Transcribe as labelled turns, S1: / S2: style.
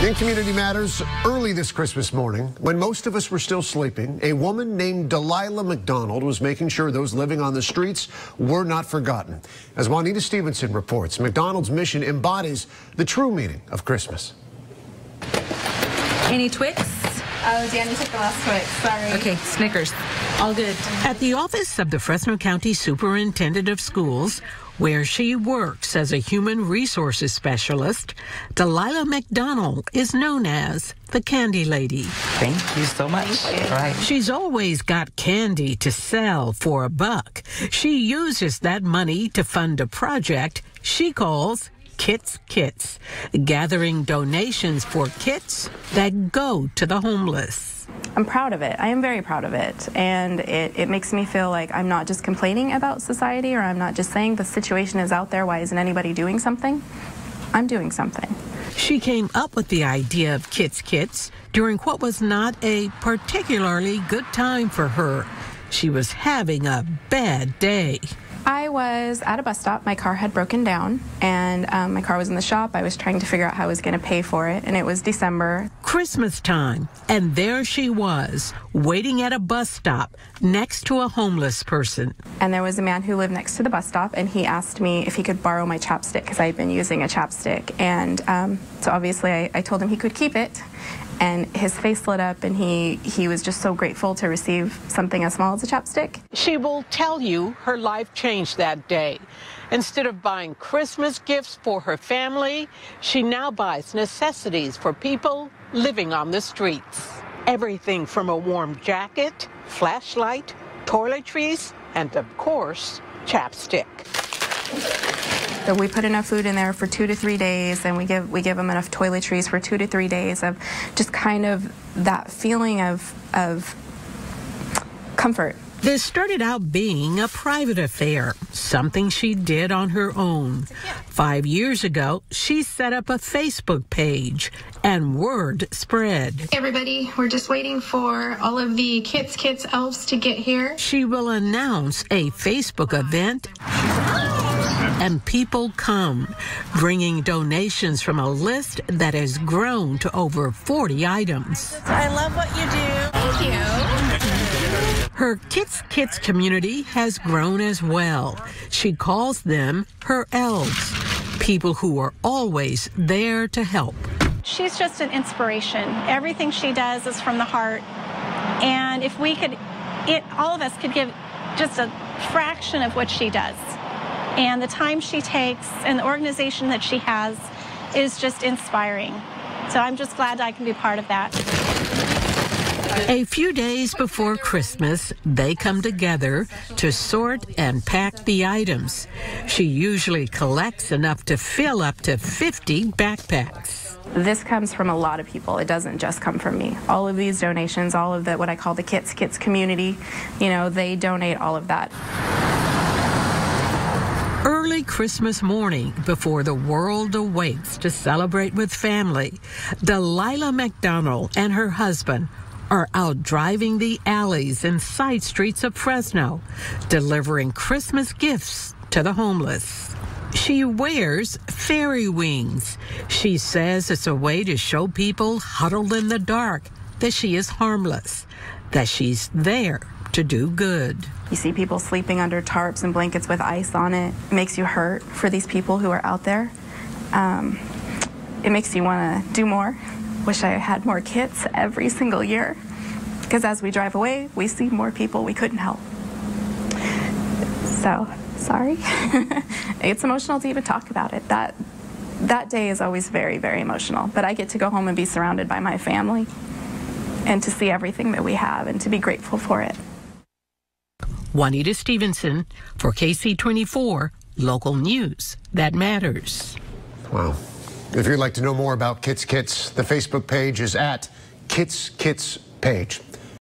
S1: In Community Matters, early this Christmas morning, when most of us were still sleeping, a woman named Delylah MacDonald was making sure those living on the streets were not forgotten. As Juanita Stevenson reports, MacDonald's mission embodies the true meaning of Christmas.
S2: Any Twix?
S3: Oh, Danny took the last Twix. Sorry.
S2: Okay, Snickers. All good.
S4: At the office of the Fresno County Superintendent of Schools, where she works as a human resources specialist, Delylah MacDonald is known as the Candy Lady.
S5: Thank you so much. Right.
S4: She's always got candy to sell for $1. She uses that money to fund a project she calls Kits, gathering donations for kits that go to the homeless.
S3: I'm proud of it. I am very proud of it. And it makes me feel like I'm not just complaining about society, or I'm not just saying the situation is out there, why isn't anybody doing something? I'm doing something.
S4: She came up with the idea of Kits during what was not a particularly good time for her. She was having a bad day.
S3: I was at a bus stop. My car had broken down, and my car was in the shop. I was trying to figure out how I was going to pay for it, and it was December.
S4: Christmas time, and there she was, waiting at a bus stop next to a homeless person.
S3: And there was a man who lived next to the bus stop, and he asked me if he could borrow my chapstick, because I had been using a chapstick. And so obviously I told him he could keep it. And his face lit up, and he was just so grateful to receive something as small as a chapstick.
S4: She will tell you her life changed that day. Instead of buying Christmas gifts for her family, she now buys necessities for people living on the streets. Everything from a warm jacket, flashlight, toiletries, and of course, chapstick.
S3: So we put enough food in there for 2 to 3 days, and we give them enough toiletries for 2 to 3 days of just kind of that feeling of comfort.
S4: This started out being a private affair, something she did on her own. 5 years ago, she set up a Facebook page, and word spread.
S6: Hey everybody, we're just waiting for all of the Kits elves to get here.
S4: She will announce a Facebook event, and people come, bringing donations from a list that has grown to over 40 items.
S2: I love what you do.
S6: Thank you.
S4: Her Kits community has grown as well. She calls them her elves, people who are always there to help.
S7: She's just an inspiration. Everything she does is from the heart. And if we could, all of us could give just a fraction of what she does. And the time she takes and the organization that she has is just inspiring. So I'm just glad I can be part of that.
S4: A few days before Christmas, they come together to sort and pack the items. She usually collects enough to fill up to 50 backpacks.
S3: This comes from a lot of people. It doesn't just come from me. All of these donations, all of what I call the Kits community, they donate all of that.
S4: Early Christmas morning, before the world awakes to celebrate with family, Delylah MacDonald and her husband are out driving the alleys and side streets of Fresno, delivering Christmas gifts to the homeless. She wears fairy wings. She says it's a way to show people huddled in the dark that she is harmless, that she's there to do good.
S3: You see people sleeping under tarps and blankets with ice on it. It makes you hurt for these people who are out there. It makes you want to do more. Wish I had more kits every single year, because as we drive away, we see more people we couldn't help. So, sorry. It's emotional to even talk about it. That day is always very, very emotional, but I get to go home and be surrounded by my family and to see everything that we have and to be grateful for it.
S4: Juanita Stevenson for KC24, local news that matters.
S1: Wow. If you'd like to know more about Kits, the Facebook page is at Kits Page.